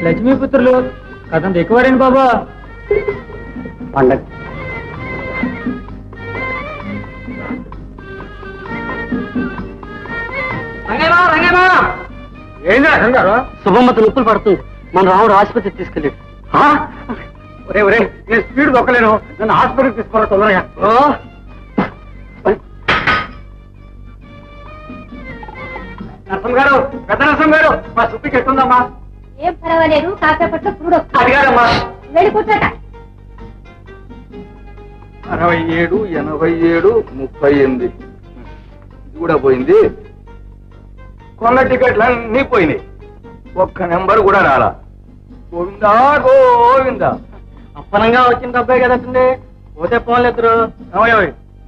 లక్ష్మీపుత్రులు కథంత ఎక్కువారండి బాబా. పండగ ఏంటి రంగారు? శుభమ్మత నొప్పులు పడుతుంది, మన రాముడు ఆసుపత్రికి తీసుకెళ్ళాడు. ఒరే ఒరే, నేను స్పీడ్ దొక్కలేను, నన్ను హాస్పిటల్కి తీసుకోరా తొందరగా. నరసం గారు, పెద్ద నరసం గారు, మా సుప్పికి ఎట్టుందమ్మా? ఏం పర్వాలేదు, కాసేపట్లో పురుడు అడిగారమ్మా. వెళ్ళి కూర్చోట. 67, 87, 38 ఇది కూడా పోయింది. కొన్న టికెట్లు అన్నీ పోయినాయి, ఒక్క నెంబర్ కూడా రాలా. గోవిందా గోవిందా. అప్పనంగా వచ్చిన డబ్బాయి కదండి, పోతే పోలేదురు.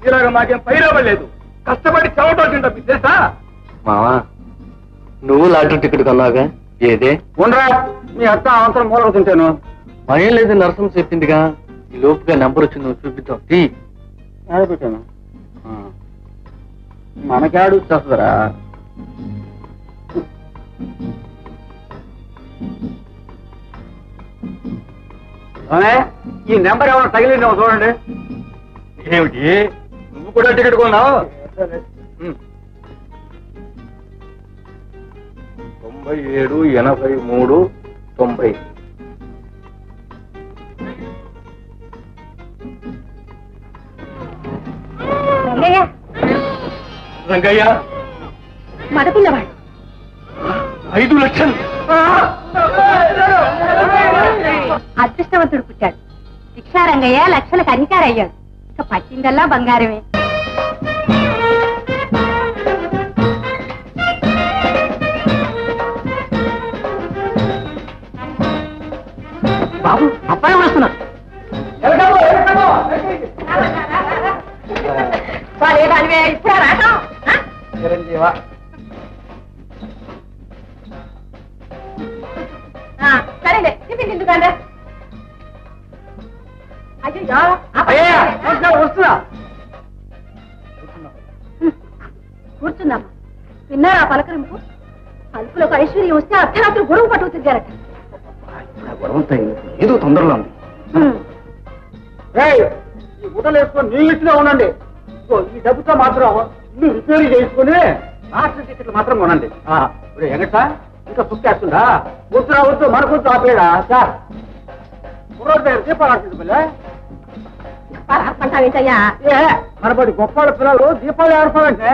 ఇలాగ మాకేం పైరాబడలేదు, కష్టపడి చెమట వచ్చిన డబ్బు తెలుసా? మావా, నువ్వు లాటరీ టికెట్ కొన్నావుగా, ఏదే? ఉండరా, మీ అత్త అవసరం మూలకు తింటాను. భయం లేదు, నరసం చెప్పిందిగా. ఈ లోపుగా నెంబర్ వచ్చింది, నువ్వు చూపిద్దాం. పెట్టాను మనకాడు వస్తుందరా. ఈ నెంబర్ ఏమైనా తగిలిందేమో చూడండి. ఏమిటి, నువ్వు కూడా టికెట్ కొన్నావు? 97, 83, 90. రంగయ్య మడపిల్లవాడు 5 లక్షలు. అదృష్టవంతుడు పుట్టాడు. శిక్షారంగయ్య లక్షలకు అధికారి అయ్యాడు. ఇక పట్టిందల్లా బంగారమే. బాబు, అబ్బాయి వస్తున్నారు. చిరంజీవా, సరేలే, టిఫిన్ తిందుకండి. వస్తున్నా. కూర్చుందమ్మా. విన్నారా పలకరింపు? కలుపులకు ఐశ్వర్యం వస్తే అర్ధరాత్రి గొడవ పట్టుకు తిరిగారట. ఏదో తొందరలో ఉంది. ఈ గుడ్డలు వేసుకొని నీట్గా ఉండండి. ఈ డబ్బుతో మాత్రం ఇల్లు రిపేర్ చేసుకుని రాష్ట్ర టికెట్లు మాత్రం కొనండి. ఇప్పుడు ఎగట ఇంకా సుక్కేస్తుందా? వద్దురా వద్దు, మనకొద్దు ఆపేడా సార్. కుర్రోడ్ దగ్గర దీపాలు ఆడుతుంది పిల్ల. ఆర్పంటావేంటయ్యా? మనబడి గొప్ప పిల్లలు దీపాలు ఆడుకోవాలంటే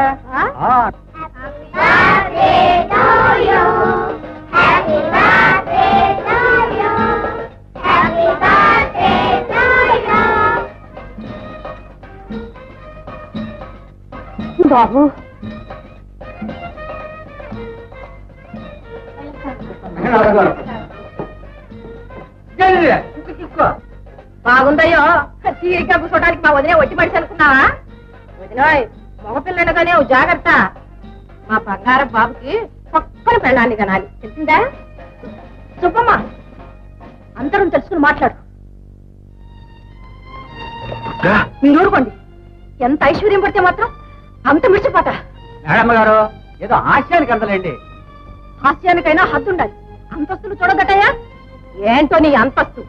బాబు, బాగుందయ్యో. తీరిగ్గా కూర్చోడానికి మా వదిలే వచ్చి మనిషి అనుకున్నావా? వదిలోయ్, మగపిల్లనగానే జాగ్రత్త. మా బంగారం బాబుకి పక్కన పెళ్ళాన్ని కనాలి, తెలిసిందా? సుబ్బమ్మ, అందరం తెలుసుకుని మాట్లాడు. మీరు ఊరుకోండి. ఎంత ఐశ్వర్యం పడితే మాత్రం అంత మిడిచిపోతా. మేడమ్మ గారు, ఏదో హాస్యానికి అందలేండి. హాస్యానికైనా హద్దుండాలి. అంతస్తులు చూడగట్టయ్యా? ఏంటో నీ అంతస్తు,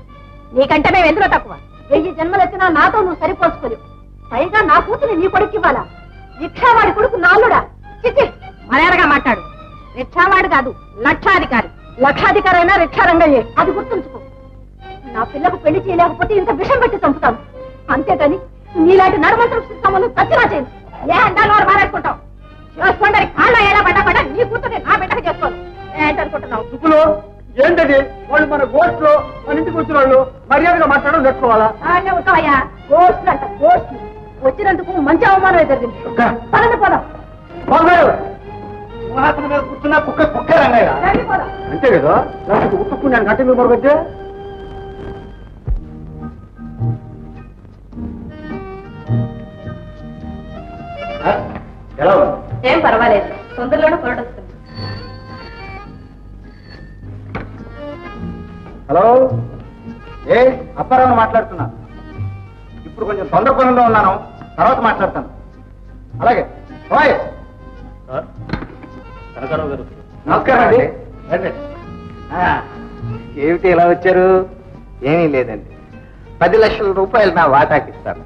నీకంటే మేము ఎందులో తక్కువ? 1000 జన్మలు వచ్చినా నాతో నువ్వు సరిపోసుకోలేవు. పైగా నా కూతురు నీ కొడుకు ఇవ్వాలా? రిక్షావాడి కొడుకు నాలుడా? చిచ్చి, మర్యాదగా మాట్లాడు. రిక్షావాడు కాదు, లక్షాధికారి. లక్షాధికారి అయినా రిక్షారంగయ్యే, అది గుర్తుంచుకో. నా పిల్లకు పెళ్లి చేయలేకపోతే ఇంత విషం పెట్టి చంపుతాను. అంతేకాని నీలాంటి నడమంత్రం సంబంధం చచ్చినా చేయను. ఏ అందాలు వారు మారేసుకుంటావు? చేసుకోండి, కాళ్ళ ఎలా పడ్డా నీ కూతుర్ని నా బిడ్డకు చేసుకోను. ఏంటనుకుంటున్నావు? సుబ్బులు, ఏంటది? వాళ్ళు మన గోస్ట్ లో మన ఇంటికి వచ్చిన వాళ్ళు మర్యాదగా మాట్లాడడం నేర్చుకోవాలా? ఉంటావయ్యా, గోష్లు అంట గోష్లు. వచ్చినందుకు మంచి అవమానం జరిగింది. పదండి పోదాం. సింహాసనం మీద కూర్చున్నా కుక్క కుక్కే రంగయ్య. అంతే కదా, ఉట్టుకున్నాను గట్టి మీద మరొకటి. ఎలా ఉంది? ఏం పర్వాలేదు, తొందరలోనే పొరడొస్తుంది. హలో, ఏ అప్పారావు మాట్లాడుతున్నా. ఇప్పుడు కొంచెం తొందర పనుల్లో ఉన్నాను, తర్వాత మాట్లాడతాను. అలాగే బాయ్. కనకారావు గారు, నమస్కారం అండి. రండి. ఏమిటి ఇలా వచ్చారు? ఏమీ లేదండి, 10 లక్షల రూపాయలు నా వాటాకి ఇస్తాను.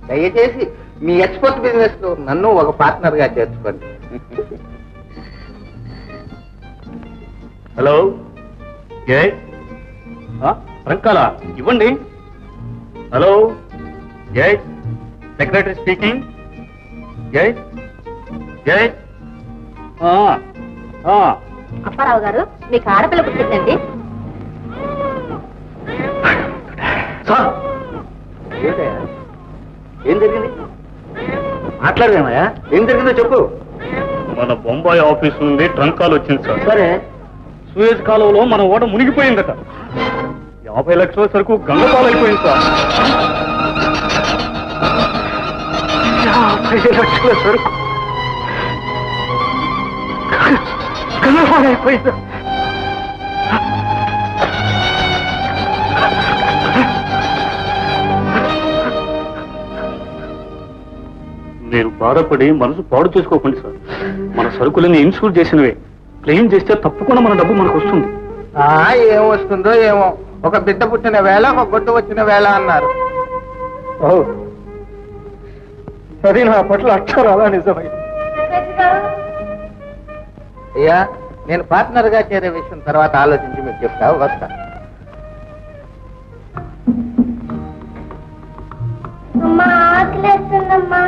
దయచేసి మీ ఎక్స్పోర్ట్ బిజినెస్ లో నన్ను ఒక పార్ట్నర్ గా చేర్చుకోండి. హలో, రంకాల ఇవ్వండి. Hello, secretary speaking. అప్పారావు గారు, మీకు ఆడపిల్ల పుట్టిందండి. ఏం జరిగింది? మాట్లాడదేమయ్యా, ఏం జరిగిందో చెప్పు. మన బొంబాయి ఆఫీస్ నుండి ట్రంక్ కాల్ వచ్చింది సార్. సరే, సూయజ్ కాలువలో మన ఓడ మునిగిపోయిందట. 50 లక్షల సరుకు గంగపాలైపోయింది సార్. 50 లక్షల సరుకు గంగపాలైపోయిందా? మీరు బాధపడి మనసు పాడు చేసుకోకండి సార్. మన సరుకులని ఇన్సూర్ చేసినవే. క్లెయిమ్ చేస్తే తప్పకుండా మన డబ్బు మనకు వస్తుంది. ఏం వస్తుందో ఏమో, ఒక బిడ్డ పుట్టిన వేళ, ఒక గొడ్డు వచ్చిన వేళ అన్నారు. అది నా పట్ల అక్షరాలా నిజమై. అయ్యా, నేను పార్ట్నర్ గా చేరే విషయం తర్వాత ఆలోచించి మీకు చెప్తా. వస్తా. ఆకలేస్తుందమ్మా.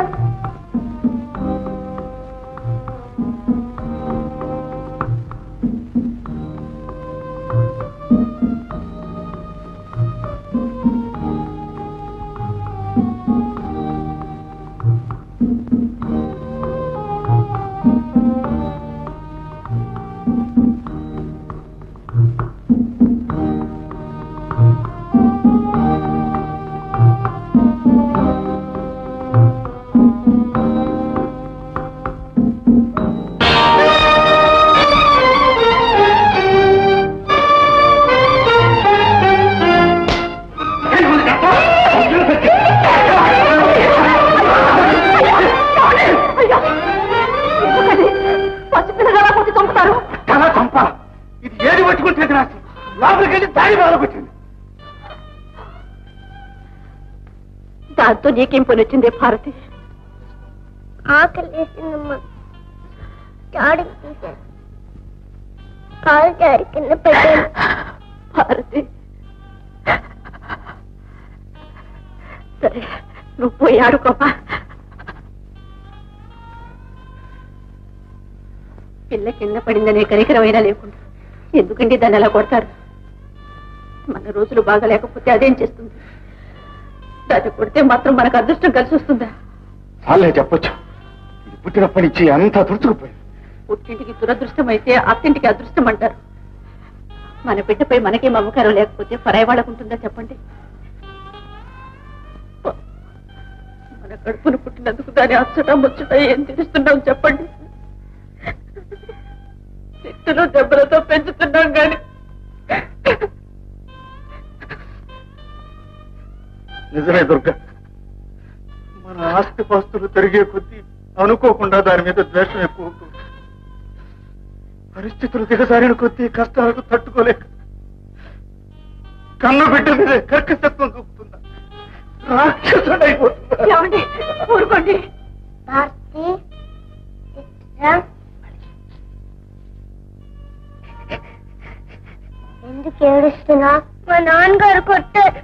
దాంతో నీకేం పని వచ్చిందే భారతి? ఆకలేసిందమ్మా. జాడికి తీశాను, కాలు జారి కింద పెట్టాను. భారతి, సరే నువ్వు పోయి ఆడుకోపా. పిల్ల కింద పడిందనే కనికరమైనా లేకుండా ఎందుకండి దాన్ని అలా కొడతారు? మన రోజులు బాగా లేకపోతే అదేం చేస్తుంది? దాన్ని కొడితే మాత్రం మనకు అదృష్టం కలిసి వస్తుందా? చాలే చెప్పొచ్చు, పుట్టినప్పటి నుంచి అంతా తుడుచుకుపోయింది. పుట్టింటికి దురదృష్టం అయితే అత్తింటికి అదృష్టం అంటారు. మన బిడ్డపై మనకే మమకారం లేకపోతే పరాయి వాళ్ళకు ఉంటుందా చెప్పండి? మన కడుపును పుట్టినందుకు దాని అచ్చట ముచ్చట ఏం తెలుస్తున్నాం చెప్పండి? తిట్టులు దెబ్బలతో పెంచుతున్నాం గాని నిజమే దుర్గా, మన ఆస్తిపాస్తులు పెరిగే కొద్దీ అనుకోకుండా దాని మీద ద్వేషం ఎక్కువ ఉంటుంది. పరిస్థితులు దిగజారిన కొద్దీ కష్టాలకు తట్టుకోలేక కన్ను బిడ్డ మీదే కర్కశత్వం చూపుతుందా, రాక్షసుడైపోతుందా? ఊరుకోండి. ఎందుకు ఏడుస్తున్నా? మా నాన్నగారు కొట్టారు.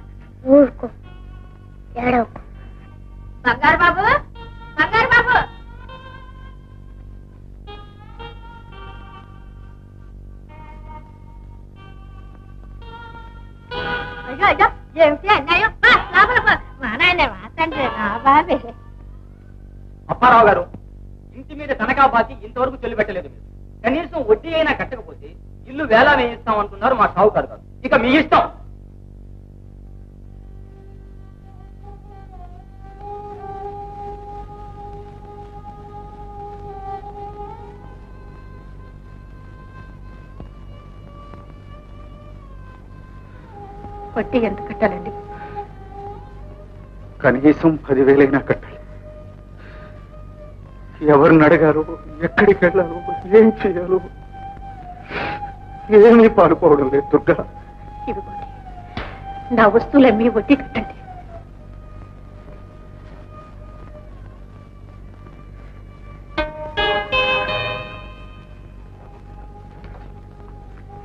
ఊరుకో, ఏడవకు. బంగారు బాబు, బంగారు బాబు, అయ్యో అయ్యో, ఏమిటి అన్నాయం? మా నాయన తండ్రి నా బాబే. అప్పారావు గారు, ఇంటి మీద తనఖా బాకీ ఇంతవరకు చెల్లిపెట్టలేదు. మీరు కనీసం వడ్డీ అయినా కట్టకపోతే ఇల్లు వేలా వేయిస్తాం అంటున్నారు మా షావుకారు గారు. ఇక మీ ఇష్టం. వడ్డీ ఎంత కట్టాలండి? కనీసం 10,000 కట్టాలి. ఎవరిని అడగాలో, ఎక్కడికి వెళ్ళాలో, ఏం చేయాలో ఏమీ పాలుపోవడం లేదు దుర్గా. ఇదిగోండి, నా వస్తువులన్నీ వడ్డీ కట్టండి.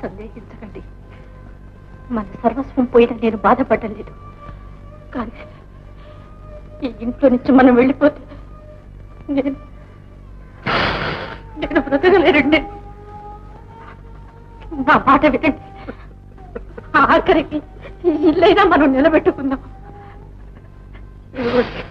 సందేహించకండి, మన సర్వస్వం పోయినా నేను బాధపడలేదు. కానీ ఈ ఇంట్లో నుంచి మనం వెళ్ళిపోతే నేను బ్రతకలేనండి. నా మాట వినండి, ఆఖరికి ఈ ఇల్లైనా మనం నిలబెట్టుకుందాం. ఇదిగోండి,